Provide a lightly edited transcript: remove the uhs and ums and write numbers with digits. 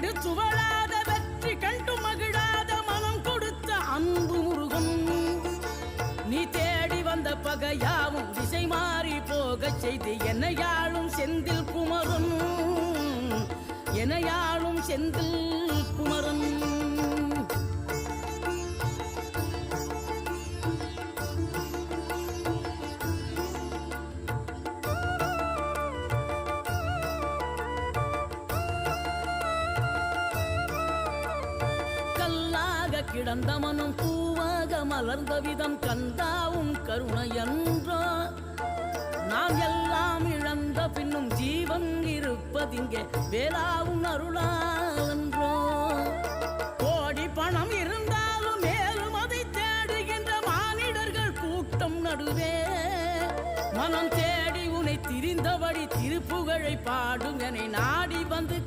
கண்டு சுவழாத வெற்றி கண்டு மகிழாத மனம் கொடுத்த அன்பு முருகன் நீ தேடி வந்த பகையாவும் திசை மாறி போகச் செய்து என்னையாளும் செந்தில் குமரன் என்னையாளும் செந்தில் குமரன் கிடந்த மனம் பூவாக மலர்ந்த விதம் கந்தாவும் கருணை என்றோ நாம் எல்லாம் இழந்த பின்னும் ஜீவன் இருப்பதிங்கே வேளாவும் அருளா என்றோ கோடி பணம் இருந்தாலும் மேலும் அதை தேடுகின்ற மானிடர்கள் கூட்டம் நடுவே மனம் தேடி உன்னை திரிந்தபடி திருப்புகழை பாடும் என நாடி வந்து